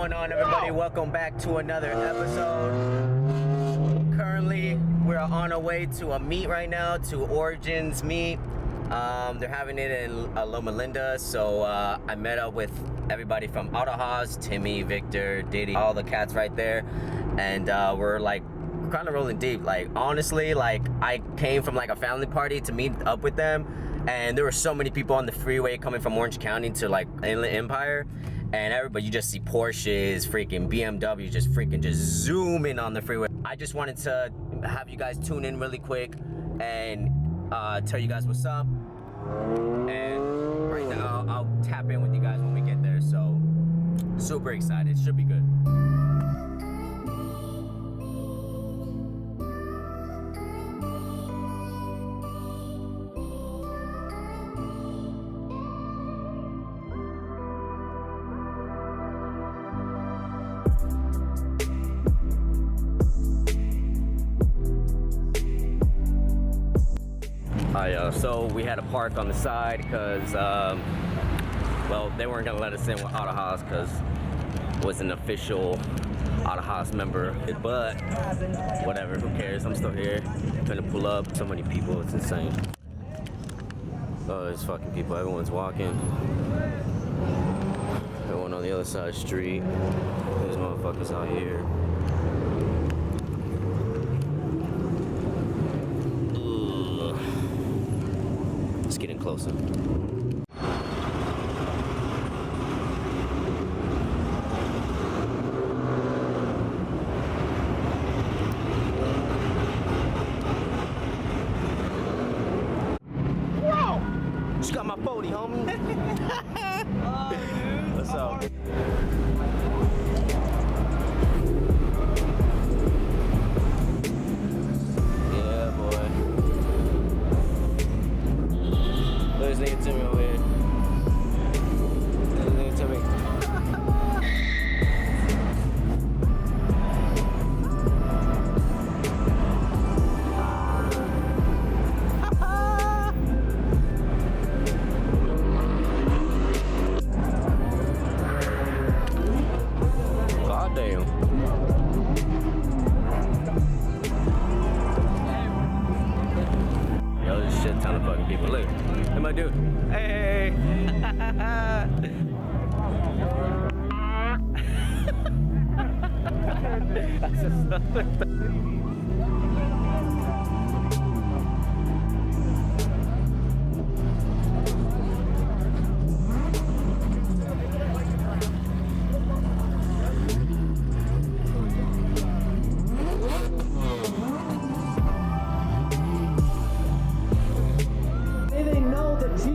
going on, everybody? Welcome back to another episode. Currently, we're on our way to a meet right now, to Origins meet. They're having it in Loma Linda, so I met up with everybody from Auto Haas, Timmy, Victor, Diddy, all the cats right there, and we're like kind of rolling deep. Like, honestly, like, I came from like a family party to meet up with them, and there were so many people on the freeway coming from Orange County to like Inland Empire, and everybody, you just see Porsches, freaking BMWs, just zooming on the freeway. I just wanted to have you guys tune in really quick and tell you guys what's up. And right now, I'll tap in with you guys when we get there. So, super excited. Should be good. So we had to park on the side because, well, they weren't gonna let us in with Auto Haas because it was an official Auto Haas member. But whatever, who cares? I'm still here. Gonna pull up. So many people, it's insane. Oh, there's fucking people. Everyone's walking. Everyone on the other side of the street. There's motherfuckers out here. Getting closer. Whoa! Just got my 40, homie. Oh, what's up? There's nigga Timmy over here. There's nigga Timmy. God damn. Yo, there's a shit ton of fucking people. Look. Hey, my dude. Hey! That's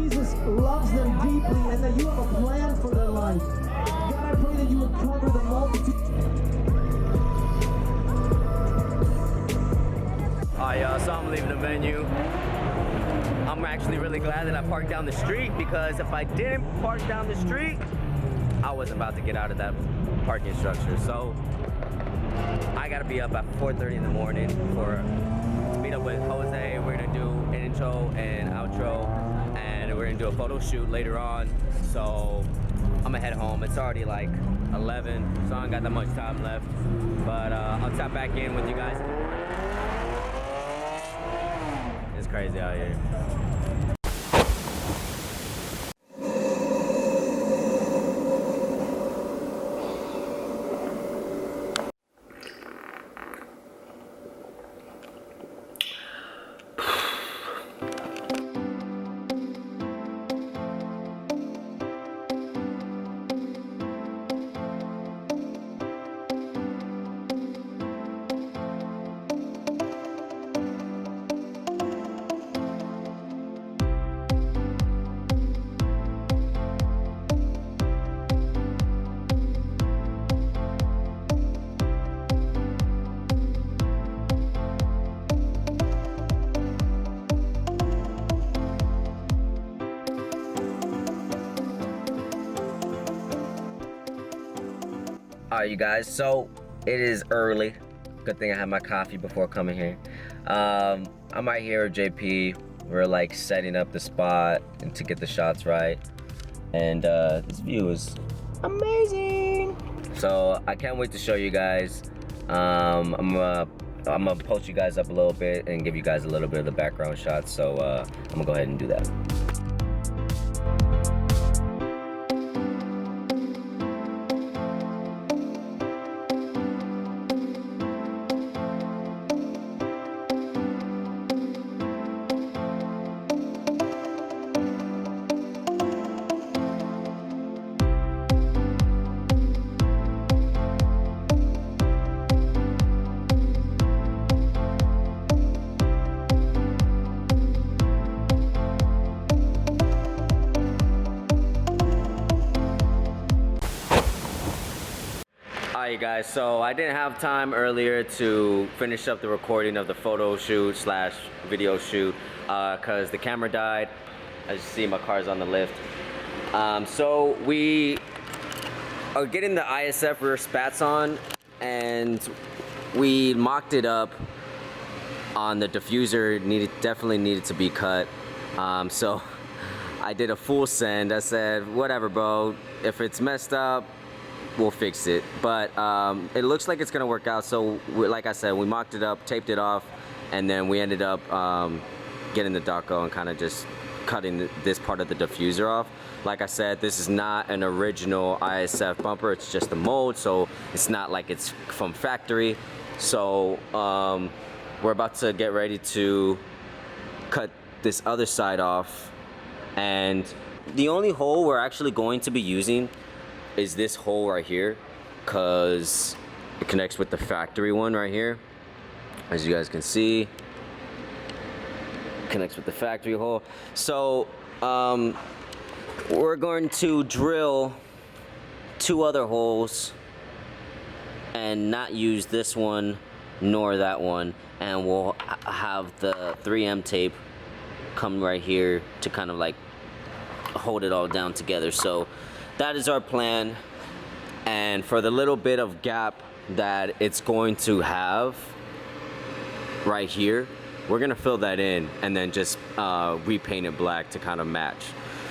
just loves them deeply and that you have a plan for their life. God, I pray that you would cover the multitude. Alright, so I'm leaving the venue. I'm actually really glad that I parked down the street, because if I didn't park down the street, I wasn't about to get out of that parking structure. So I gotta be up at 4:30 in the morning to meet up with Jose. We're gonna do an intro and outro, and we're gonna do a photo shoot later on. So I'm gonna head home. It's already like 11, so I don't got that much time left. But I'll tap back in with you guys. It's crazy out here. Alright, you guys, so it is early. Good thing I had my coffee before coming here. I'm right here with JP. We're like setting up the spot and to get the shots right. And this view is amazing. So I can't wait to show you guys. I'm gonna post you guys up a little bit and give you guys a little bit of the background shots. So I'm gonna go ahead and do that. Alright guys, so I didn't have time earlier to finish up the recording of the photo shoot slash video shoot because the camera died. As you see, my car's on the lift. So we are getting the ISF rear spats on, and we mocked it up on the diffuser. Definitely needed to be cut. So I did a full send. I said, whatever bro, if it's messed up, we'll fix it. But it looks like it's gonna work out. So like I said, we mocked it up, taped it off, and then we ended up getting the Daco and kind of just cutting this part of the diffuser off. Like I said, this is not an original ISF bumper, it's just a mold, so it's not like it's from factory. So we're about to get ready to cut this other side off, and the only hole we're actually going to be using is this hole right here, because it connects with the factory one right here. As you guys can see, it connects with the factory hole. So we're going to drill 2 other holes and not use this one nor that one, and we'll have the 3M tape come right here to kind of like hold it all down together. So that is our plan, and for the little bit of gap that it's going to have right here, we're gonna fill that in and then just repaint it black to kind of match.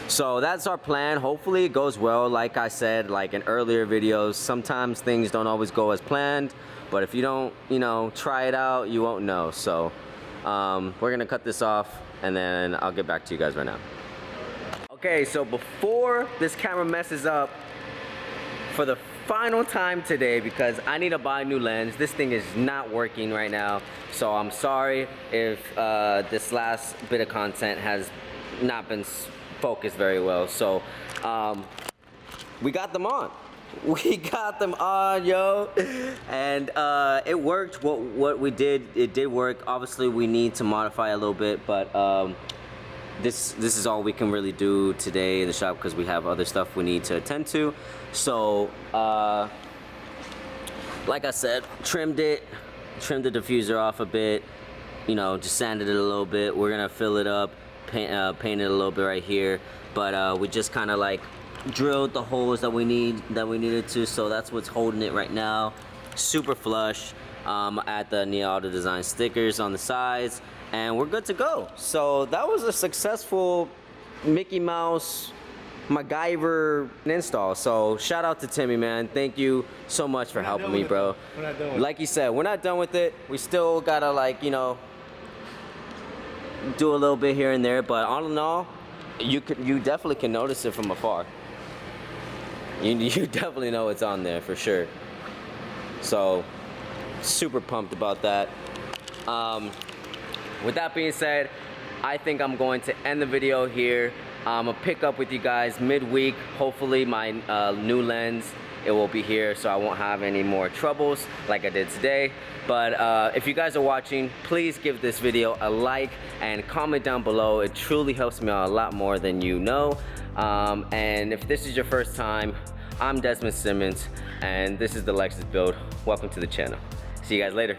So that's our plan. Hopefully it goes well. Like I said, like in earlier videos, sometimes things don't always go as planned, but if you don't, you know, try it out, you won't know. So we're gonna cut this off and then I'll get back to you guys right now. Okay, so before this camera messes up for the final time today, because I need to buy a new lens. This thing is not working right now, so I'm sorry if this last bit of content has not been focused very well. So we got them on. We got them on, yo, and it worked. What we did, it did work. Obviously we need to modify a little bit, but this is all we can really do today in the shop because we have other stuff we need to attend to. So like I said, trimmed the diffuser off a bit, you know, just sanded it a little bit. We're gonna fill it up, paint it a little bit right here, but we just kind of like drilled the holes that we needed to. So that's what's holding it right now. Super flush. At the Neo Auto Design stickers on the sides, and we're good to go. So that was a successful Mickey Mouse MacGyver install. So shout out to Timmy, man. Thank you so much for helping me, bro. We're not done with it. Like you said, we're not done with it. We still gotta, like, you know, do a little bit here and there, but all in all, you definitely can notice it from afar. You definitely know it's on there for sure. So super pumped about that. With that being said, I think I'm going to end the video here. I'm gonna pick up with you guys midweek. Hopefully my new lens, it will be here, so I won't have any more troubles like I did today. But if you guys are watching, please give this video a like and comment down below. It truly helps me out a lot more than you know. And if this is your first time, I'm Desmond Simmons, and this is the Lexus Build. Welcome to the channel. See you guys later.